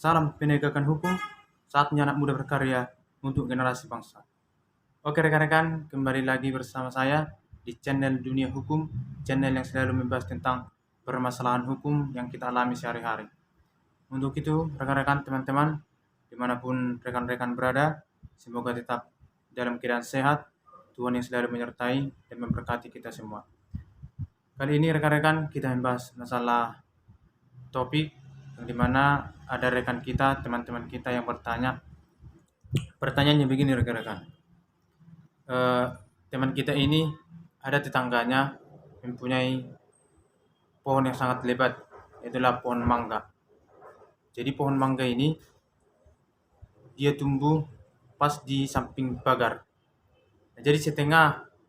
Salam penegakan hukum, saatnya anak muda berkarya untuk generasi bangsa. Oke rekan-rekan, kembali lagi bersama saya di channel Dunia Hukum, channel yang selalu membahas tentang permasalahan hukum yang kita alami sehari-hari. Untuk itu, rekan-rekan, teman-teman, dimanapun rekan-rekan berada, semoga tetap dalam keadaan sehat, Tuhan yang selalu menyertai dan memberkati kita semua. Kali ini rekan-rekan kita membahas masalah topik yang dimana ada rekan kita, teman-teman kita yang bertanya. Pertanyaannya begini rekan-rekan. Teman kita ini ada tetangganya mempunyai pohon yang sangat lebat, itulah pohon mangga. Jadi pohon mangga ini dia tumbuh pas di samping pagar. Jadi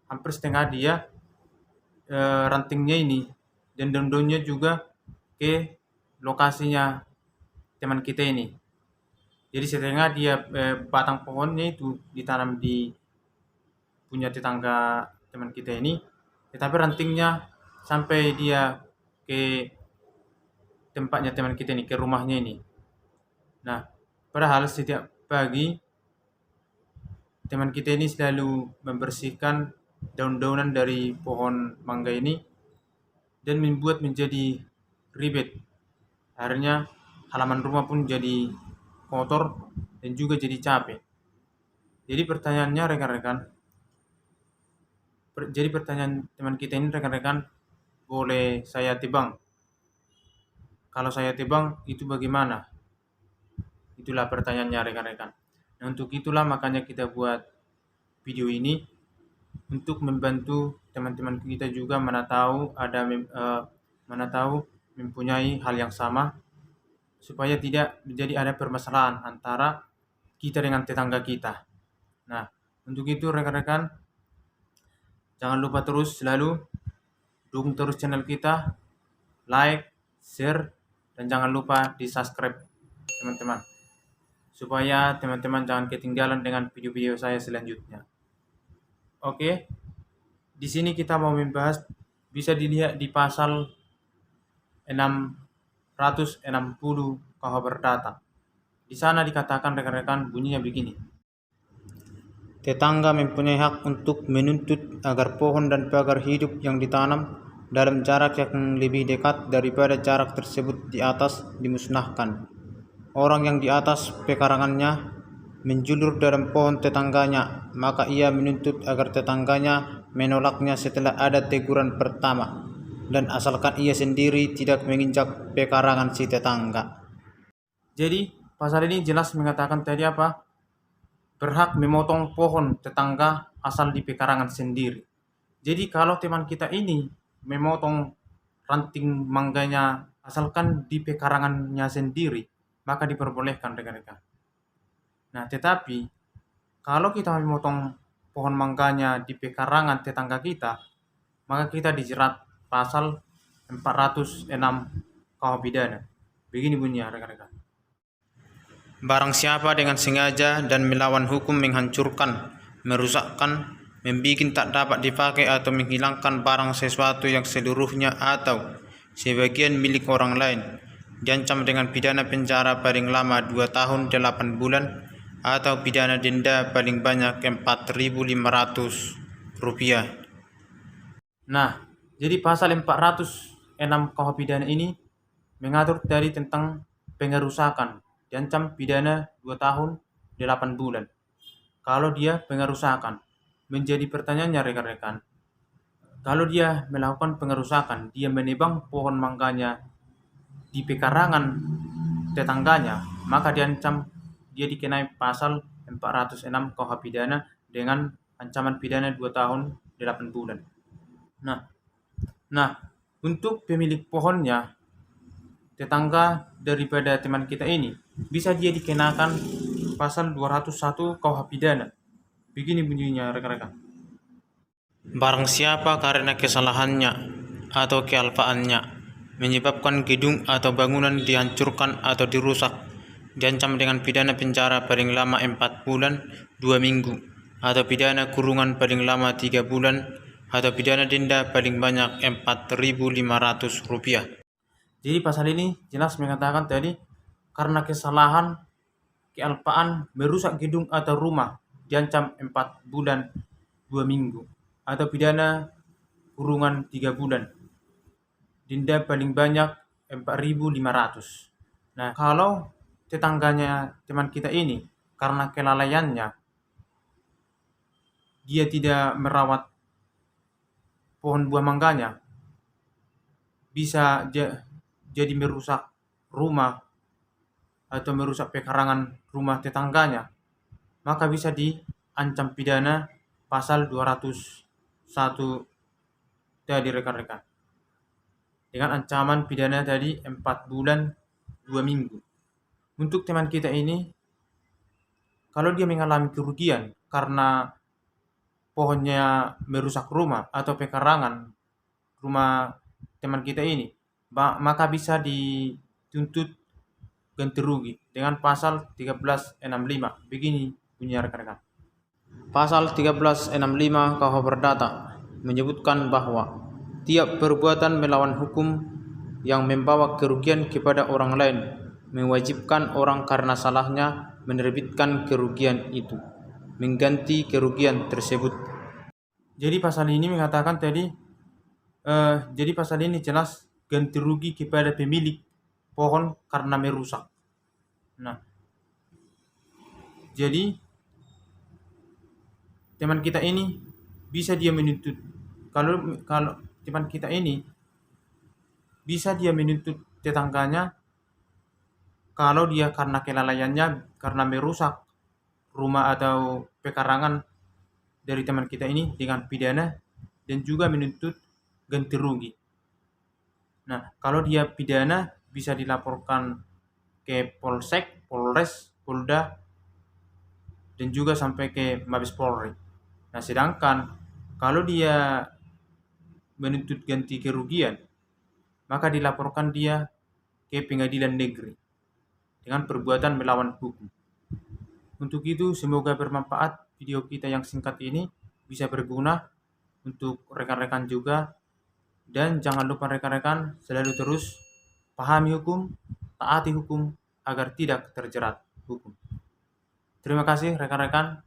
hampir setengah dia rantingnya ini dan daun-daunnya juga ke lokasinya teman kita ini. Jadi setengah dia batang pohonnya itu ditanam di punya tetangga teman kita ini, tetapi rantingnya sampai dia ke tempatnya teman kita ini, ke rumahnya ini. Nah, padahal setiap pagi teman kita ini selalu membersihkan daun-daunan dari pohon mangga ini dan membuat menjadi ribet. Akhirnya halaman rumah pun jadi kotor dan juga jadi capek. Jadi pertanyaannya rekan-rekan, pertanyaan teman kita ini rekan-rekan, boleh saya tebang? Kalau saya tebang itu bagaimana? Itulah pertanyaannya rekan-rekan. Nah, untuk itulah makanya kita buat video ini untuk membantu teman-teman kita juga mana tahu mempunyai hal yang sama supaya tidak menjadi ada permasalahan antara kita dengan tetangga kita. Nah, untuk itu rekan-rekan jangan lupa terus selalu dukung terus channel kita, like, share, dan jangan lupa di subscribe teman-teman. Supaya teman-teman jangan ketinggalan dengan video-video saya selanjutnya. Oke, di sini kita mau membahas, bisa dilihat di pasal 660 KUH Perdata. Di sana dikatakan rekan-rekan bunyinya begini. Tetangga mempunyai hak untuk menuntut agar pohon dan pagar hidup yang ditanam dalam jarak yang lebih dekat daripada jarak tersebut di atas dimusnahkan. Orang yang di atas pekarangannya menjulur dalam pohon tetangganya, maka ia menuntut agar tetangganya menolaknya setelah ada teguran pertama, dan asalkan ia sendiri tidak menginjak pekarangan si tetangga. Jadi pasal ini jelas mengatakan tadi apa? Berhak memotong pohon tetangga asal di pekarangan sendiri. Jadi kalau teman kita ini memotong ranting mangganya asalkan di pekarangannya sendiri, maka diperbolehkan rekan-rekan. Nah, tetapi kalau kita memotong pohon mangganya di pekarangan tetangga kita, maka kita dijerat pasal 406 KUH pidana. Begini bunyinya rekan-rekan. Barang siapa dengan sengaja dan melawan hukum menghancurkan, merusakkan, membikin tak dapat dipakai atau menghilangkan barang sesuatu yang seluruhnya atau sebagian milik orang lain, diancam dengan pidana penjara paling lama 2 tahun 8 bulan atau pidana denda paling banyak Rp4.500. Nah, jadi pasal 406 KUH pidana ini mengatur tadi tentang pengerusakan, diancam pidana 2 tahun 8 bulan. Kalau dia pengerusakan, menjadi pertanyaannya rekan-rekan, kalau dia melakukan pengerusakan, dia menebang pohon mangganya di pekarangan tetangganya, maka dia dikenai pasal 406 KUH pidana dengan ancaman pidana 2 tahun 8 bulan. Nah, untuk pemilik pohonnya, tetangga daripada teman kita ini, bisa dia dikenakan pasal 201 KUH pidana. Begini bunyinya rekan-rekan. Barang siapa karena kesalahannya atau kealpaannya menyebabkan gedung atau bangunan dihancurkan atau dirusak, diancam dengan pidana penjara paling lama 4 bulan 2 minggu atau pidana kurungan paling lama 3 bulan atau pidana denda paling banyak Rp4.500. Jadi pasal ini jelas mengatakan tadi karena kesalahan kealpaan merusak gedung atau rumah diancam 4 bulan 2 minggu atau pidana kurungan 3 bulan. Denda paling banyak 4.500. Nah, kalau tetangganya teman kita ini karena kelalaiannya dia tidak merawat pohon buah mangganya, bisa jadi merusak rumah atau merusak pekarangan rumah tetangganya, maka bisa diancam pidana pasal 201 tadi rekan-rekan. Dengan ancaman pidana tadi 4 bulan 2 minggu. Untuk teman kita ini, kalau dia mengalami kerugian karena pohonnya merusak rumah atau pekarangan rumah teman kita ini, maka bisa dituntut ganti rugi dengan pasal 1365. Begini bunyi rekan-rekan. Pasal 1365 KUH Perdata menyebutkan bahwa tiap perbuatan melawan hukum yang membawa kerugian kepada orang lain mewajibkan orang karena salahnya menerbitkan kerugian itu, mengganti kerugian tersebut. Jadi pasal ini mengatakan tadi, jadi pasal ini jelas ganti rugi kepada pemilik pohon karena merusak. Nah, jadi teman kita ini bisa dia menuntut, kalau teman kita ini bisa dia menuntut tetangganya kalau dia karena kelalaiannya karena merusak rumah atau pekarangan dari teman kita ini dengan pidana dan juga menuntut ganti rugi. Nah, kalau dia pidana bisa dilaporkan ke Polsek, Polres, Polda, dan juga sampai ke Mabes Polri. Nah, sedangkan kalau dia menuntut ganti kerugian, maka dilaporkan dia ke pengadilan negeri dengan perbuatan melawan hukum. Untuk itu, semoga bermanfaat video kita yang singkat ini, bisa berguna untuk rekan-rekan juga. Dan jangan lupa rekan-rekan selalu terus pahami hukum, taati hukum agar tidak terjerat hukum. Terima kasih rekan-rekan.